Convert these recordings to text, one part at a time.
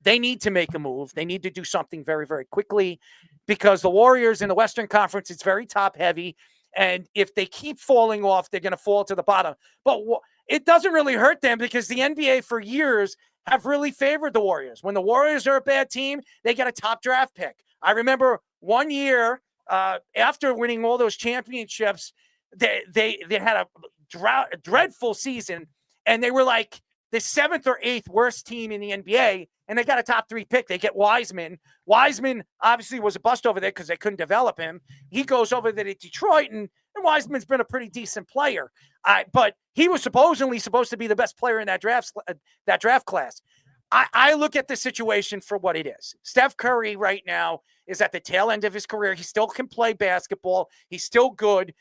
they need to make a move. They need to do something very, very quickly because the Warriors in the Western Conference, it's very top heavy. And if they keep falling off, they're going to fall to the bottom. But it doesn't really hurt them because the NBA for years have really favored the Warriors. When the Warriors are a bad team, they get a top draft pick. I remember one year after winning all those championships, they had a dreadful season, and they were like the 7th or 8th worst team in the NBA, and they got a top 3 pick. They get Wiseman. Wiseman obviously was a bust over there because they couldn't develop him. He goes over there to Detroit, and Wiseman's been a pretty decent player. But he was supposedly supposed to be the best player in that draft class. I look at the situation for what it is. Steph Curry right now is at the tail end of his career. He still can play basketball. He's still good.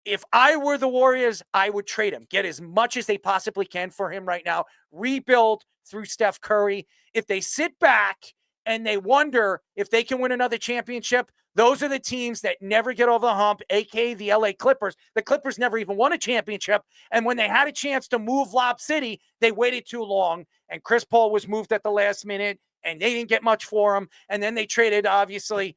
If I were the Warriors, I would trade him, get as much as they possibly can for him right now, rebuild through Steph Curry. If they sit back and they wonder if they can win another championship, those are the teams that never get over the hump, aka the LA Clippers. The Clippers never even won a championship. And when they had a chance to move Lob City, they waited too long. And Chris Paul was moved at the last minute, and they didn't get much for him. And then they traded, obviously,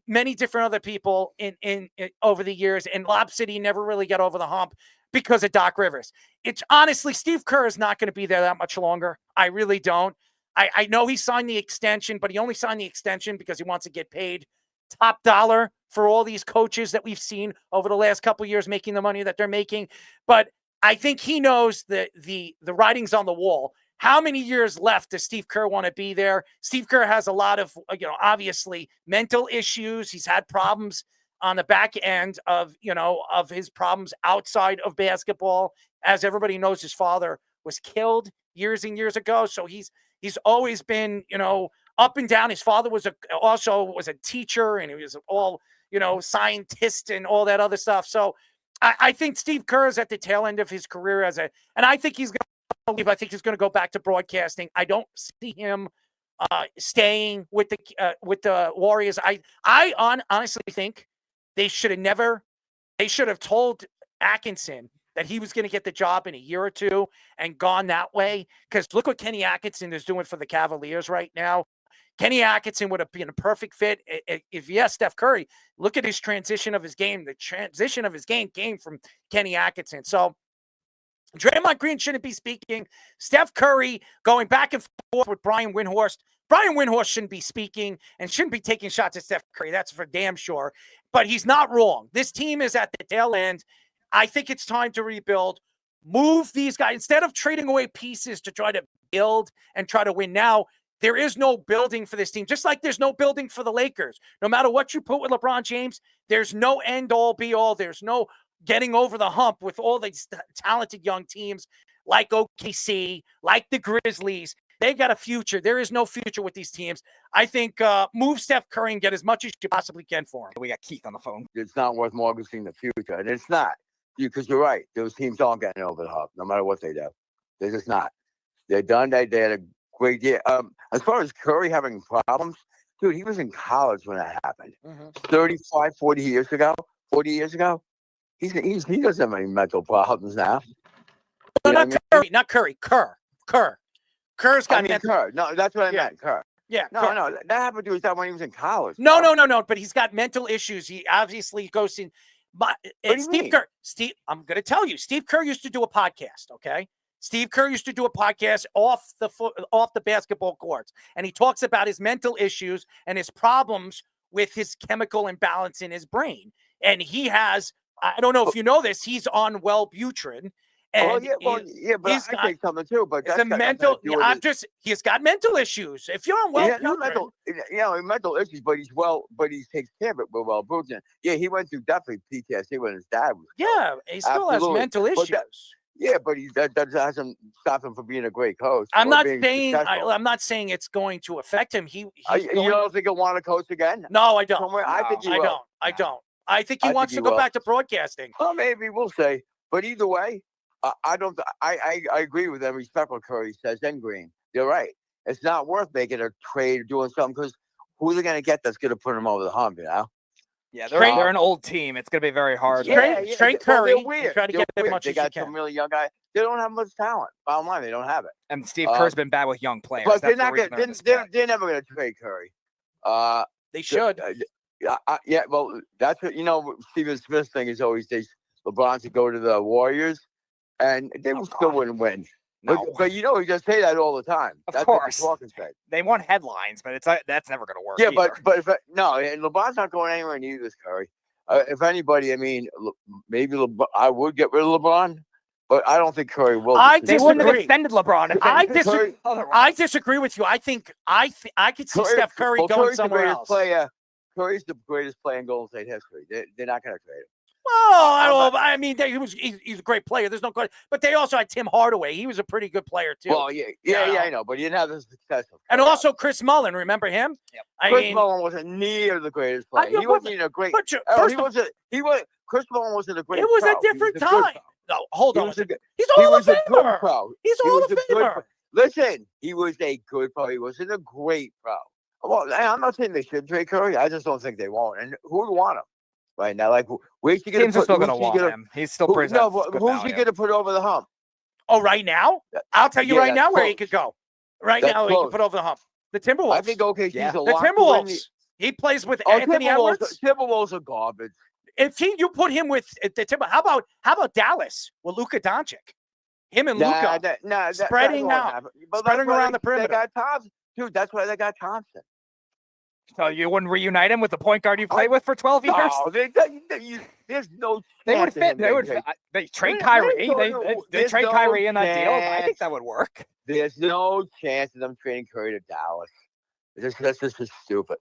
many different other people in over the years, and Lob City never really got over the hump because of Doc Rivers. It's honestly, Steve Kerr is not going to be there that much longer. I really don't. I know he signed the extension, but he only signed the extension because he wants to get paid top dollar for all these coaches that we've seen over the last couple of years making the money that they're making. But I think he knows that the writing's on the wall. How many years left does Steve Kerr want to be there? Steve Kerr has a lot of, obviously mental issues. He's had problems on the back end of his problems outside of basketball. As everybody knows, his father was killed years and years ago. So he's always been, up and down. His father was also a teacher, and he was all, scientist and all that other stuff. So I think Steve Kerr is at the tail end of his career and I think he's going to leave. I think he's going to go back to broadcasting. I don't see him staying with the Warriors. I honestly think they should have told Atkinson that he was going to get the job in a year or two and gone that way. Because look what Kenny Atkinson is doing for the Cavaliers right now. Kenny Atkinson would have been a perfect fit. If yes, Steph Curry, look at his transition of his game. The transition of his game came from Kenny Atkinson. So Draymond Green shouldn't be speaking. Steph Curry going back and forth with Brian Windhorst. Brian Windhorst shouldn't be speaking and shouldn't be taking shots at Steph Curry. That's for damn sure. But he's not wrong. This team is at the tail end. I think it's time to rebuild. Move these guys. Instead of trading away pieces to try to build and try to win now, there is no building for this team. Just like there's no building for the Lakers. No matter what you put with LeBron James, there's no end-all, be-all. There's no getting over the hump with all these talented young teams like OKC, like the Grizzlies. They got a future. There is no future with these teams. I think move Steph Curry and get as much as you possibly can for him. We got Keith on the phone. It's not worth mortgaging the future. And it's not. Because you're right. Those teams aren't getting over the hump, no matter what they do. They're just not. They're done. They had a great year. As far as Curry having problems, dude, he was in college when that happened. 35, 40 years ago. He doesn't have any mental problems now. No, not Curry. Kerr. Kerr's got Kerr. No, that's what I meant. Kerr. Yeah. No. That happened to him when he was in college. No. But he's got mental issues. He obviously goes in. Steve, I'm going to tell you, Steve Kerr used to do a podcast, okay? Steve Kerr used to do a podcast off the basketball courts, and he talks about his mental issues and his problems with his chemical imbalance in his brain. And he has, I don't know if you know this, he's on Wellbutrin. And but I take something too. But it's a mental. He's got mental issues. If you're on Wellbutrin, mental issues, but he takes care of it with Wellbutrin. Yeah, he went through definitely PTSD when his dad was. Yeah, he still has mental issues. But that hasn't stopped him from being a great coach. I'm not saying it's going to affect him. You don't think he'll want to coach again? No, I don't. I don't. I think he wants to go back to broadcasting. Well, maybe we'll say. But either way. I agree with them. Respect what Curry says and Green. They're right. It's not worth making a trade or doing something because who are they going to get that's going to put them over the hump, Yeah, they're an old team. It's going to be very hard. Straight Curry. They're weird. Try to get as much they as you got can. some really young guys. They don't have much talent. Bottom line, they don't have it. And Steve Kerr's been bad with young players. But they're That's the not reason gonna. they're in this pit. They're never gonna trade Curry. They should. Yeah. Well, that's what Steven Smith's thing is always LeBron to go to the Warriors, and they still wouldn't win. No. But he just say that all the time. Of That's course. what the talking say. They want headlines, but that's never going to work. Yeah, either. but no, and LeBron's not going anywhere near this Curry. If anybody, I mean, maybe I would get rid of LeBron, but I don't think Curry will. They wouldn't have extended LeBron. If I they disagree. did otherwise. I disagree with you. I think I could see Steph Curry going Curry's somewhere the else. Curry's the greatest player in Golden State history. They're not going to trade him. Well, I don't know. I mean, he's a great player. There's no question. But they also had Tim Hardaway. He was a pretty good player too. Well, yeah, I know, but he didn't have the success of. And also Chris Mullin. Remember him? Yep. Chris Mullin wasn't near the greatest player. He wasn't even a great. Chris Mullin wasn't a great. It was pro. a different He was a good time. pro. No, hold on. He was a good- He's he Hall of was a good Famer. pro. He's He Hall was of a good Famer. pro. Listen, he was a good pro. He wasn't a great pro. Well, I'm not saying they should trade Curry. I just don't think they won't. And who would want him right now? Like, where's he going Teams are still going to want him. He's still presents good who's he value. going to put over the hump? Oh, right now? I'll tell you Yeah, right now that's where he close. could go. Right That's now, he close. could put over the hump. The Timberwolves. I think OKC's Yeah. a the lot. Timberwolves. He plays with Anthony Edwards. Timberwolves are garbage. If you put him with the Timber, how about Dallas with Luka Doncic? Him and Luka spreading out, spreading around the perimeter. They got Thompson, dude. That's why they got Thompson. So you wouldn't reunite him with the point guard you played with for 12 years? No, there's no. They would chance fit. of They him would. getting They trade Wait, Kyrie. wait, They there's trade no Kyrie in that deal. I chance. think that would work. There's no chance of them trading Curry to Dallas. That's just stupid.